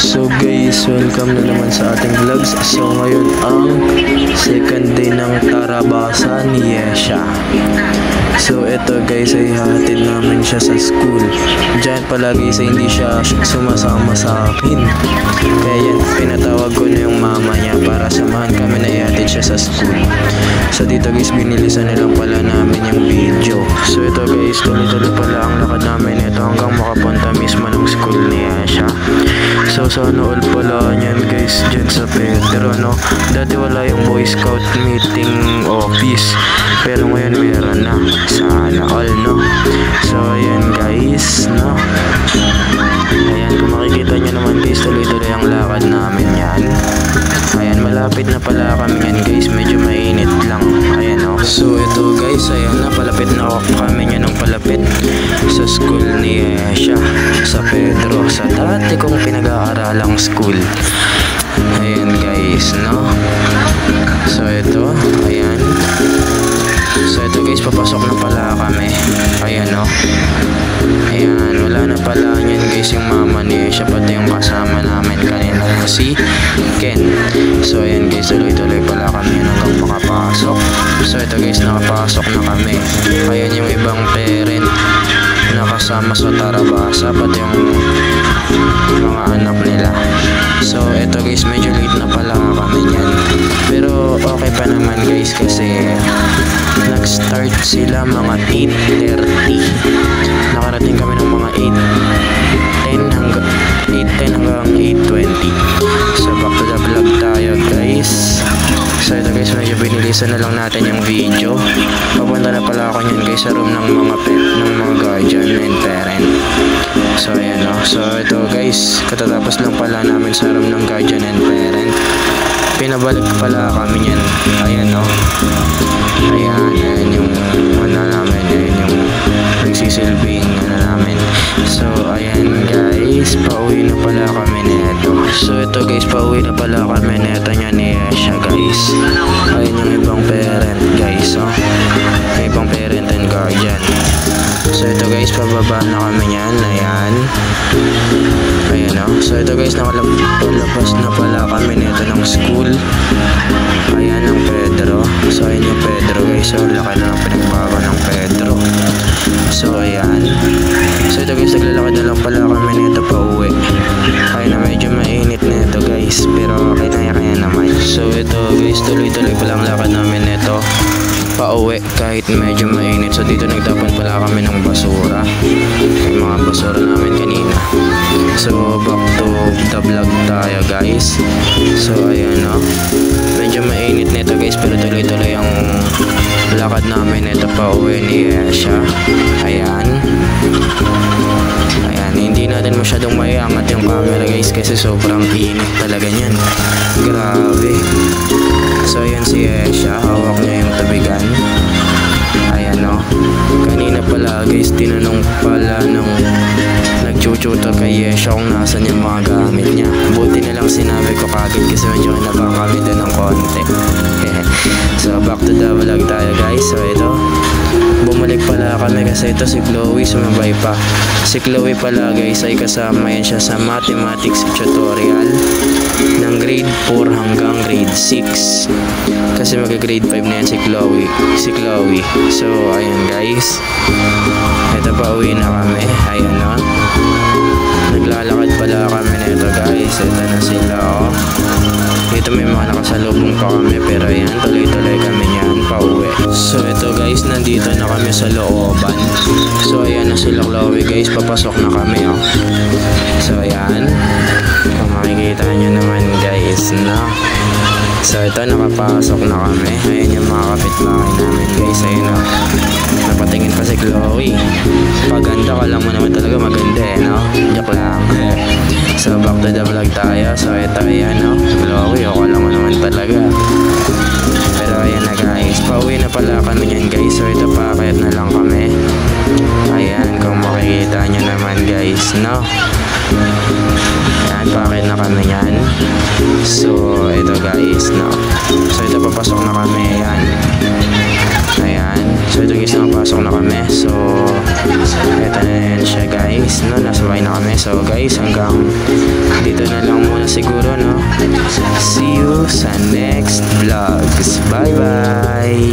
So guys, welcome na naman sa ating vlogs. So ngayon ang second day ng Tarabasa ni Yesha. So ito guys ay hahatid namin siya sa school. Diyan palagi sa hindi siya sumasama sa akin. Kaya yan, pinatawag ko na yung mama niya para samahan kami na ihatid siya sa school. So dito guys, binilisan na lang pala namin yung video. So ito guys, tuloy-tuloy pala ang lakad namin ito hanggang makapunta mismo ng school ni Yesha. So sana all pala niyan guys dyan sa Pedro, no? Dati wala yung Boy Scout meeting office, pero ngayon meron na. Sana all, no? So ayan guys, no? Ayan, kung makikita nyo naman guys, tuloy-tuloy ang lakad namin yan. Ayan, malapit na pala kami yan guys, medyo mainit lang. Ayan, no? So ito guys, ayan na, palapit na kami yan ng palapit sa school ni Yesha sa Pedro, sa dati kong pinag-aaralang school. Ayan guys, no? So ito, ayan. So ito guys, papasok na pala kami. Ayan, no? Ayan, wala na pala yan guys yung mama ni Yesha, pati yung kasama namin kanina si Ken. So ayan guys, tuloy-tuloy pala kami hanggang makapasok. So ito guys, nakapasok na kami. Ayan yung ibang parent nakasama sa Tarabasa, pati yung mga anak nila. So ito guys, medyo late na pala kami yan, pero okay pa naman guys kasi nag-start sila mga 8:30. Nakarating kami ng mga 8:10 hanggang 8:20. So back to the vlog tayo guys. So ito guys, medyo binilisan na lang natin yung video. Papunta na pala ako nyan guys sa room ng mga guardian and parent. So ayan, no? So ito guys, katatapos lang pala namin sa room ng guardian and parent, pinabalik pala kami nyan. Ayan, no? Ayan, ayan yung namin, ayan yung nagsisilbing namin. So ayan guys, pauwi na pala kami neto. So ito guys, pauwi na pala kami neto niya ni Yesha guys. Ayan yung ibang parent guys, oh. Yung ibang parent and guardian. So ito guys, pababa na kami niyan. Ayan. Ayan, oh. So ito guys, nakalabas na pala kami neto ng school. Ayan ang Pedro. So ayan yung Pedro guys. So laki na ang pinagbago ng Pedro. So ayan. So ito guys, naglalakad na lang pala kami nito pa uwi. Kaya na medyo mainit nito guys, pero okay na kaya naman. So ito guys, tuloy-tuloy pala ang lakad namin nito pa uwi kahit medyo mainit. So dito nagtapon pala kami ng basura, yung mga basura namin kanina. So back to the vlog tayo guys. So ayan, no? Medyo mainit nito guys, pero tuloy-tuloy ang lakad namin nito pa uwi ni Yesha. Ayan. Ayan, hindi natin masyadong maiangat yung camera guys kasi sobrang init talaga niyan. Grabe. So ayan si Yesha, hawak niya yung tubigan. Ayan, no? Kanina pala guys, tinanong pala nung nagchuchutor kay Yesha kung nasan yung mga gamit niya. Buti na lang sinabi ko kagad kasi medyo kinabang kami doon ng konti. So back to the vlog tayo guys. So ito, bumalik pala kami kasi ito si Chloe sumabay pa. Si Chloe pala guys ay kasama yan siya sa mathematics tutorial ng grade 4 hanggang grade 6. Kasi mag-grade 5 na yan si Chloe. So ayun guys, ito pa uwi na kami. Ayan, no? Naglalakad pala kami nito guys. Ito na sila, oh. Dito may mga nakasalubong pa kami, pero ayan, tuloy-tuloy kami niyan pauwi. So ito guys, nandito na kami sa looban. So ayan na sila Chloe guys, papasok na kami, oh. So ayan, kung makikita nyo naman guys, no? So ito, nakapasok na kami. Ayan yung mga kapitbahay namin guys. Ayun, oh. Napatingin pa si Chloe. Paganda ka lang mo naman talaga, maganda eh, no? Joke lang. So back to the vlog tayo. So ito, ayan, no? Chloe, ako lang mo naman talaga. Pero ayan na guys, pauwi na pala kami yan guys. So ito, paakayat na lang kami. Ayan, kung makikita nyo naman guys, no? Ayan, paakayat na kami yan. So ito guys, no? So ito, papasok na kami. Ayan. Ayan. So ito guys, nakapasok na kami. So ito na yan siya guys, no? Nasa bahay na kami. So guys, hanggang dito na lang siguro, no? See you sa next vlogs. Bye bye.